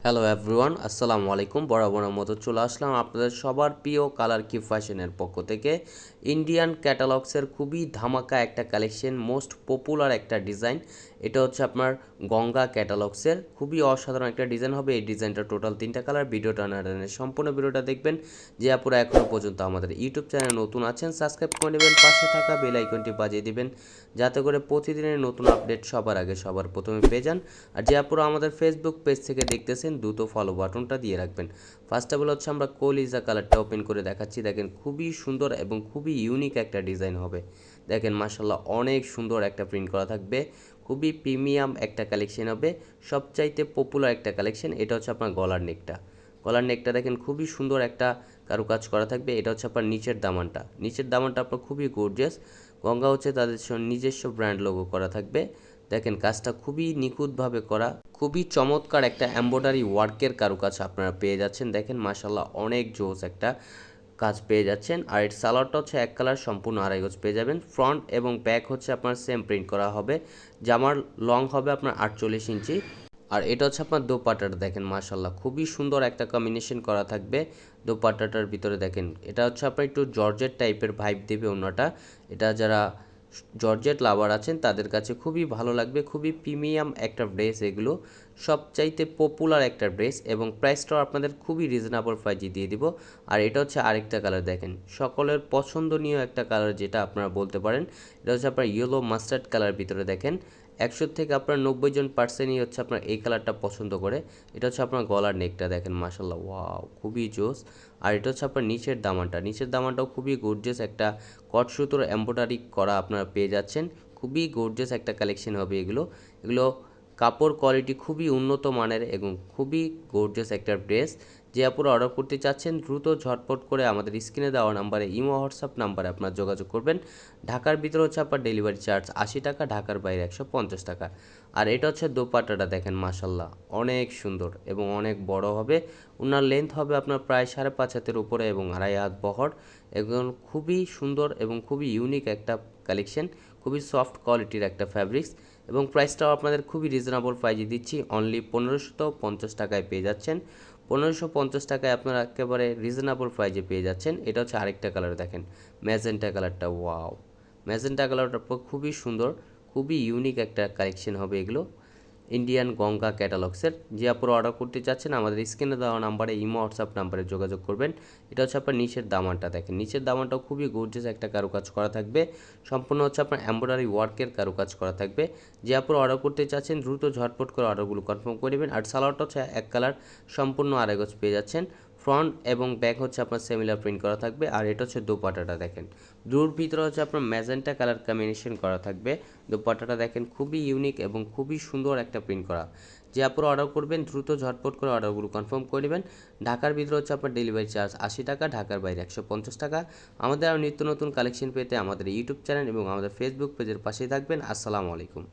Hello everyone, আসসালামু আলাইকুম। বরাবরের মতো চলে আসলাম আপনাদের সবার প্রিয় কালার কি ফ্যাশনের পক্ষ থেকে। ইন্ডিয়ান ক্যাটালগসের খুবই ধামাকা একটা কালেকশন, মোস্ট পপুলার একটা ডিজাইন। এটা হচ্ছে আপনার গঙ্গা ক্যাটালগসের খুবই অসাধারণ একটা ডিজাইন হবে। এই ডিজাইনটা টোটাল 3টা কালার। ভিডিওটা না টেনে সম্পূর্ণ ভিডিওটা দেখবেন। যে আপুরা এখনও পর্যন্ত আমাদের ইউটিউব চ্যানেল নতুন আছেন, সাবস্ক্রাইব করে নেবেন, পাশে থাকা বেল আইকনটি বাজিয়ে দিবেন যাতে করে প্রতিদিনের নতুন আপডেট সবার আগে সবার প্রথমে পেয়ে যান। আর যে আপুরা আমাদের ফেসবুক পেজ থেকে দেখতেছেন দ্রুত ফলো বাটনটা দিয়ে রাখবেন। ফার্স্ট অফ অল হচ্ছে আমরা কলিজা কালারটা ওপেন করে দেখাচ্ছি। দেখেন খুবই সুন্দর এবং খুবই ইউনিক একটা ডিজাইন হবে। দেখেন মাশাল্লাহ অনেক সুন্দর একটা প্রিন্ট করা থাকবে, খুবই প্রিমিয়াম একটা কালেকশন হবে, সবচাইতে পপুলার একটা কালেকশন। এটা হচ্ছে আপনার গলার নেকটা দেখেন খুবই সুন্দর একটা কারুকাজ করা থাকবে। এটা হচ্ছে আপনার নিচের দামানটা আপনার খুবই গর্জিয়াস। গঙ্গা হচ্ছে তাদের নিজস্ব ব্র্যান্ড লোগো করা থাকবে। দেখেন কাজটা খুবই নিখুঁতভাবে করা, খুবই চমৎকার একটা এমব্রয়ডারি ওয়ার্কের কারুকাজ আপনারা পেয়ে যাচ্ছেন। দেখেন মাশাল্লাহ অনেক জোস একটা কাজ পেয়ে যাচ্ছেন। আর এর সালোয়ারটা হচ্ছে এক কালার, সম্পূর্ণ আড়াই গজ পেয়ে যাবেন। ফ্রন্ট এবং ব্যাক হচ্ছে আপনার সেম প্রিন্ট করা হবে। জামার লং হবে আপনার 48 ইঞ্চি। আর এটা হচ্ছে আপনার দোপাট্টাটা দেখেন মাশাল্লাহ খুবই সুন্দর একটা কম্বিনেশন করা থাকবে। দোপাট্টাটার ভিতরে দেখেন এটা হচ্ছে আপনার একটু জর্জেট টাইপের ভাইব দেবে অন্যটা। এটা যারা জর্জেট লাভার আছেন তাদের কাছে খুবই ভালো লাগবে। খুবই প্রিমিয়াম একটা ড্রেস, এগুলো সবচাইতে পপুলার একটা ড্রেস এবং প্রাইসটাও আপনাদের খুবই রিজনেবল প্রাইজে দিয়ে দিব। আর এটা হচ্ছে আরেকটা কালার দেখেন, সকলের পছন্দনীয় একটা কালার যেটা আপনারা বলতে পারেন। এটা হচ্ছে আপনার ইয়েলো মাস্টার্ড কালার ভিতরে দেখেন 100 থেকে আপনার 90% হচ্ছে আপনার এই কালারটা পছন্দ করে। এটা হচ্ছে আপনার গলার নেকটা দেখেন মাশাল্লাহ ওয়াও খুবই জোস। আর এটা হচ্ছে আপনার নিচের দামানটাও খুবই গর্জিয়াস একটা কট সুতোর এমব্রয়ডারি করা আপনারা পেয়ে যাচ্ছেন। খুবই গর্জিয়াস একটা কালেকশন হবে এগুলো কাপড় কোয়ালিটি খুবই উন্নত মানের এবং খুবই গর্জিয়াস একটা ড্রেস। যে আপুরা অর্ডার করতে চাচ্ছেন দ্রুত ঝটপট করে আমাদের স্ক্রিনে দেওয়া নাম্বারে ইমো হোয়াটসঅ্যাপ নাম্বারে আপনার যোগাযোগ করবেন। ঢাকার ভিতরে হচ্ছে আপনার ডেলিভারি চার্জ 80 টাকা, ঢাকার বাইরে 150 টাকা। আর এটা হচ্ছে দোপাট্টাটা দেখেন মাশাল্লাহ অনেক সুন্দর এবং অনেক বড় হবে। ওনার লেন্থ হবে আপনার প্রায় 5.5 হাতের উপরে এবং 2.5 হাত বহর। এবং খুবই সুন্দর এবং খুবই ইউনিক একটা কালেকশন, খুবই সফট কোয়ালিটির একটা ফ্যাব্রিক্স এবং প্রাইসটাও আপনাদের খুবই রিজনেবল প্রাইজে দিচ্ছি। অনলি 1550 টাকায় পেয়ে যাচ্ছেন। 1550 টাকায় আপনারা একেবারে রিজনেবল প্রাইজে পেয়ে যাচ্ছেন। এটা হচ্ছে আরেকটা কালার দেখেন, ম্যাজেন্টা কালারটা ওয়াও, ম্যাজেন্টা কালারটা খুবই সুন্দর, খুবই ইউনিক একটা কালেকশন হবে এগুলো ইন্ডিয়ান গঙ্গা ক্যাটালগসের। যে আপনারা অর্ডার করতে চাচ্ছেন আমাদের স্ক্রিনে দেওয়া নাম্বারে ইমো হোয়াটসঅ্যাপ নাম্বারে যোগাযোগ করবেন। এটা হচ্ছে আপনার নিচের দামানটা দেখেন, নিচের দামানটাও খুবই গর্জিয়াস একটা কারুকাজ করা থাকবে, সম্পূর্ণ হচ্ছে আপনার এমব্রয়ডারি ওয়ার্কের কারুকাজ করা থাকবে। যে আপনারা অর্ডার করতে চাচ্ছেন দ্রুত ঝটপট করে অর্ডারগুলো কনফার্ম করে নেবেন। আর সালোয়ারটা হচ্ছে এক কালার, সম্পূর্ণ আড়াই গজ পেয়ে যাচ্ছেন। ফ্রন্ট এবং ব্যাক হচ্ছে আপনার সিমিলার প্রিন্ট করা থাকবে। আর এটা হচ্ছে দোপাট্টাটা দেখেন, ব্লুর ভিতরে হচ্ছে আপনার ম্যাজেন্টা কালার কম্বিনেশন করা থাকবে। দোপাট্টাটা দেখেন খুবই ইউনিক এবং খুবই সুন্দর একটা প্রিন্ট করা। যে আপনারা অর্ডার করবেন দ্রুত ঝটপট করে অর্ডারগুলো কনফার্ম করে নেবেন। ঢাকার ভিতরে হচ্ছে আপনার ডেলিভারি চার্জ 80 টাকা, ঢাকার বাইরে 150 টাকা। আমাদের আরও নিত্য নতুন কালেকশন পেতে আমাদের ইউটিউব চ্যানেল এবং আমাদের ফেসবুক পেজের পাশেই থাকবেন। আসসালামু আলাইকুম।